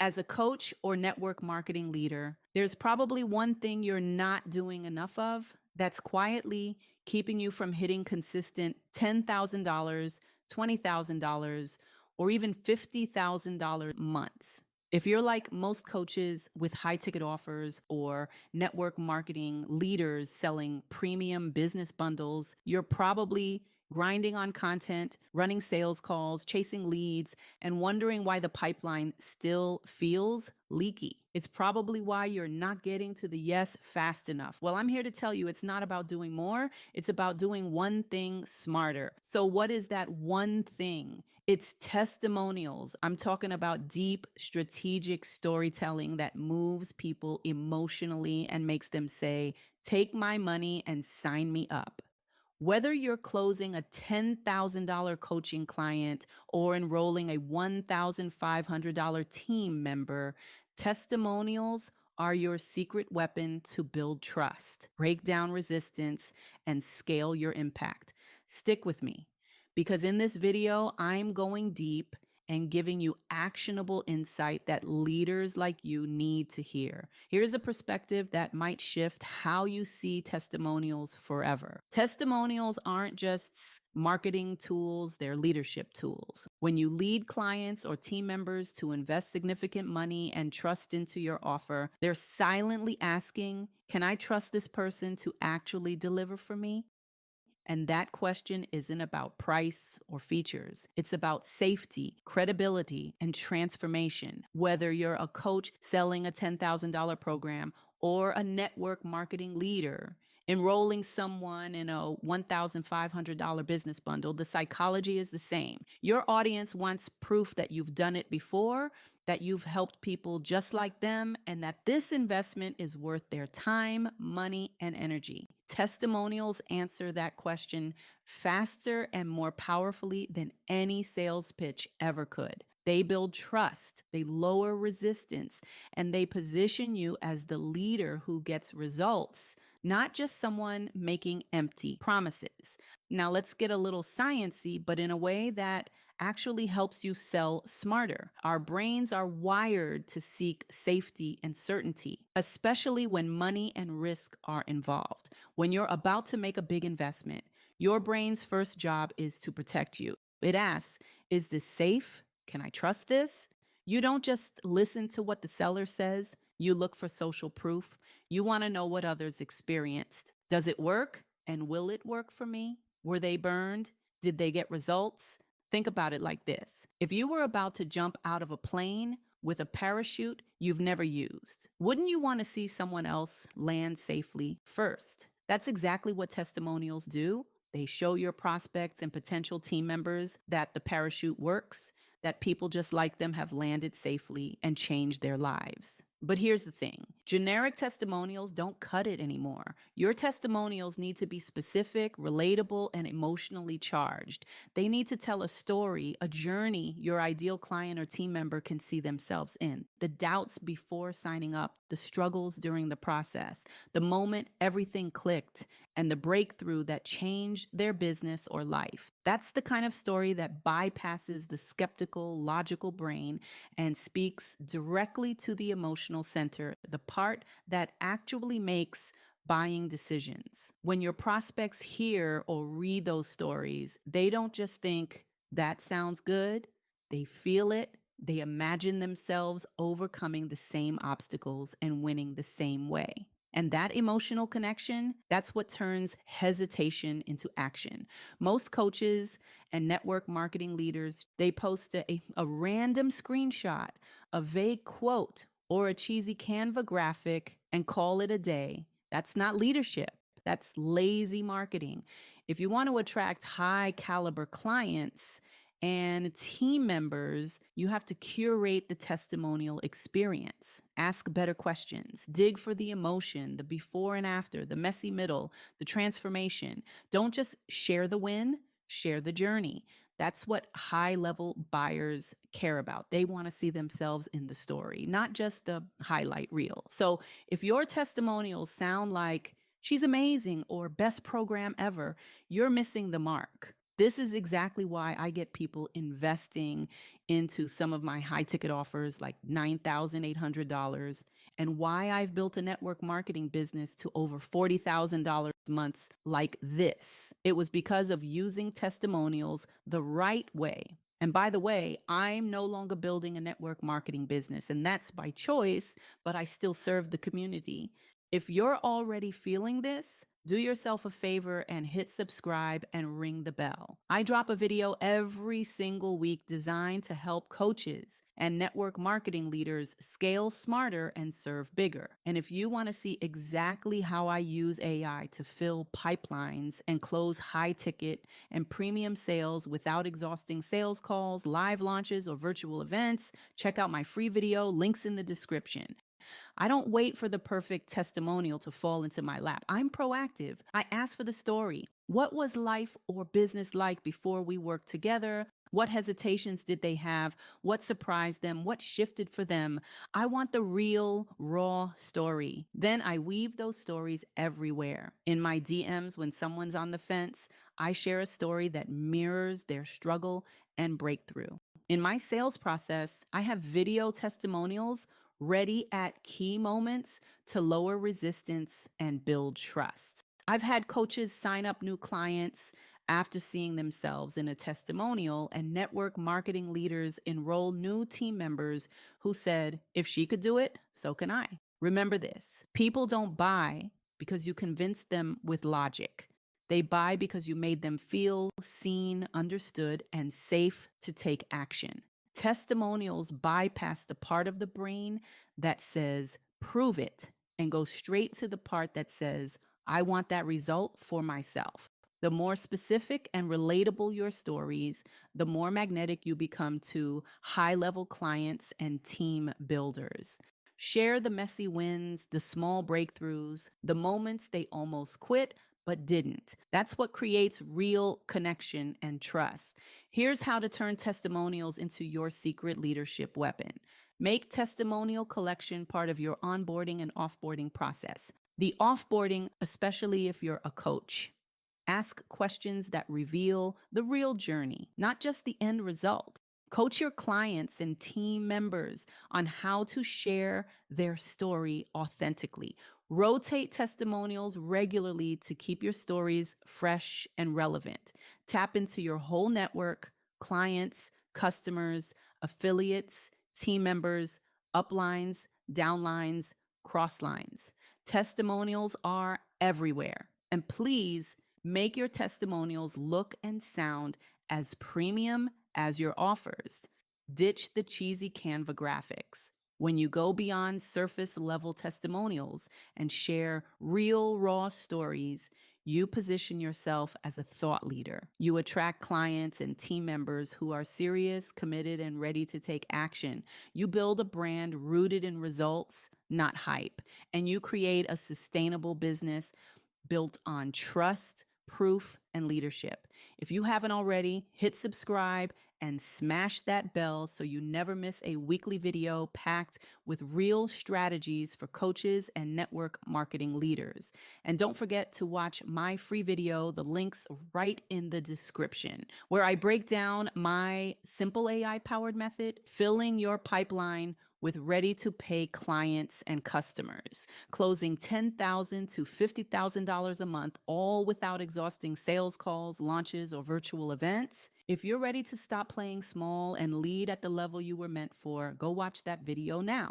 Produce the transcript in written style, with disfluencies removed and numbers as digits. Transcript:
As a coach or network marketing leader, there's probably one thing you're not doing enough of that's quietly keeping you from hitting consistent $10,000, $20,000, or even $50,000 months. If you're like most coaches with high ticket offers or network marketing leaders selling premium business bundles, you're probably grinding on content, running sales calls, chasing leads, and wondering why the pipeline still feels leaky. It's probably why you're not getting to the yes fast enough. Well, I'm here to tell you it's not about doing more, it's about doing one thing smarter. So, what is that one thing? It's testimonials. I'm talking about deep, strategic storytelling that moves people emotionally and makes them say, "Take my money and sign me up." Whether you're closing a $10,000 coaching client or enrolling a $1,500 team member, testimonials are your secret weapon to build trust, break down resistance, and scale your impact. Stick with me because in this video, I'm going deep and giving you actionable insight that leaders like you need to hear. Here's a perspective that might shift how you see testimonials forever. Testimonials aren't just marketing tools, they're leadership tools. When you lead clients or team members to invest significant money and trust into your offer, they're silently asking, "Can I trust this person to actually deliver for me?" And that question isn't about price or features. It's about safety, credibility, and transformation. Whether you're a coach selling a $10,000 program or a network marketing leader, enrolling someone in a $1,500 business bundle, the psychology is the same. Your audience wants proof that you've done it before, that you've helped people just like them, and that this investment is worth their time, money, and energy. Testimonials answer that question faster and more powerfully than any sales pitch ever could. They build trust, they lower resistance, and they position you as the leader who gets results, not just someone making empty promises. Now, let's get a little sciencey, but in a way that actually helps you sell smarter. Our brains are wired to seek safety and certainty, especially when money and risk are involved. When you're about to make a big investment, your brain's first job is to protect you. It asks, is this safe? Can I trust this? You don't just listen to what the seller says. You look for social proof. You want to know what others experienced. Does it work? And will it work for me? Were they burned? Did they get results? Think about it like this. If you were about to jump out of a plane with a parachute you've never used, wouldn't you want to see someone else land safely first? That's exactly what testimonials do. They show your prospects and potential team members that the parachute works, that people just like them have landed safely and changed their lives. But here's the thing. Generic testimonials don't cut it anymore. Your testimonials need to be specific, relatable, and emotionally charged. They need to tell a story, a journey your ideal client or team member can see themselves in. The doubts before signing up, the struggles during the process, the moment everything clicked, and the breakthrough that changed their business or life. That's the kind of story that bypasses the skeptical, logical brain and speaks directly to the emotional center, the part that actually makes buying decisions. When your prospects hear or read those stories, they don't just think, that sounds good. They feel it. They imagine themselves overcoming the same obstacles and winning the same way. And that emotional connection, that's what turns hesitation into action. Most coaches and network marketing leaders, they post a random screenshot, a vague quote, or a cheesy Canva graphic and call it a day. That's not leadership. That's lazy marketing. If you want to attract high caliber clients and team members, you have to curate the testimonial experience. Ask better questions. Dig for the emotion, the before and after, the messy middle, the transformation. Don't just share the win, share the journey. That's what high-level buyers care about. They want to see themselves in the story, not just the highlight reel. So if your testimonials sound like "she's amazing" or "best program ever," you're missing the mark. This is exactly why I get people investing into some of my high ticket offers like $9,800 and why I've built a network marketing business to over $40,000 months like this. It was because of using testimonials the right way. And by the way, I'm no longer building a network marketing business, and that's by choice, but I still serve the community. If you're already feeling this, do yourself a favor and hit subscribe and ring the bell. I drop a video every single week designed to help coaches and network marketing leaders scale smarter and serve bigger. And if you want to see exactly how I use AI to fill pipelines and close high ticket and premium sales without exhausting sales calls, live launches, or virtual events, check out my free video, links in the description. I don't wait for the perfect testimonial to fall into my lap. I'm proactive. I ask for the story. What was life or business like before we worked together? What hesitations did they have? What surprised them? What shifted for them? I want the real, raw story. Then I weave those stories everywhere. In my DMs, when someone's on the fence, I share a story that mirrors their struggle and breakthrough. In my sales process, I have video testimonials ready at key moments to lower resistance and build trust. I've had coaches sign up new clients after seeing themselves in a testimonial, and network marketing leaders enroll new team members who said, if she could do it, so can I. Remember this: people don't buy because you convinced them with logic. They buy because you made them feel seen, understood, and safe to take action. Testimonials bypass the part of the brain that says, prove it, and go straight to the part that says, I want that result for myself. The more specific and relatable your stories, the more magnetic you become to high-level clients and team builders. Share the messy wins, the small breakthroughs, the moments they almost quit but didn't. That's what creates real connection and trust. Here's how to turn testimonials into your secret leadership weapon. Make testimonial collection part of your onboarding and offboarding process. The offboarding, especially if you're a coach. Ask questions that reveal the real journey, not just the end result. Coach your clients and team members on how to share their story authentically. Rotate testimonials regularly to keep your stories fresh and relevant. Tap into your whole network, clients, customers, affiliates, team members, uplines, downlines, crosslines. Testimonials are everywhere. And please make your testimonials look and sound as premium as your offers. Ditch the cheesy Canva graphics. When you go beyond surface level testimonials and share real, raw stories, you position yourself as a thought leader. You attract clients and team members who are serious, committed, and ready to take action. You build a brand rooted in results, not hype. And you create a sustainable business built on trust, proof, and leadership. If you haven't already, hit subscribe and smash that bell so you never miss a weekly video packed with real strategies for coaches and network marketing leaders. And don't forget to watch my free video, the links right in the description, where I break down my simple AI-powered method, filling your pipeline with ready-to-pay clients and customers, closing $10,000 to $50,000 a month, all without exhausting sales calls, launches, or virtual events. If you're ready to stop playing small and lead at the level you were meant for, go watch that video now.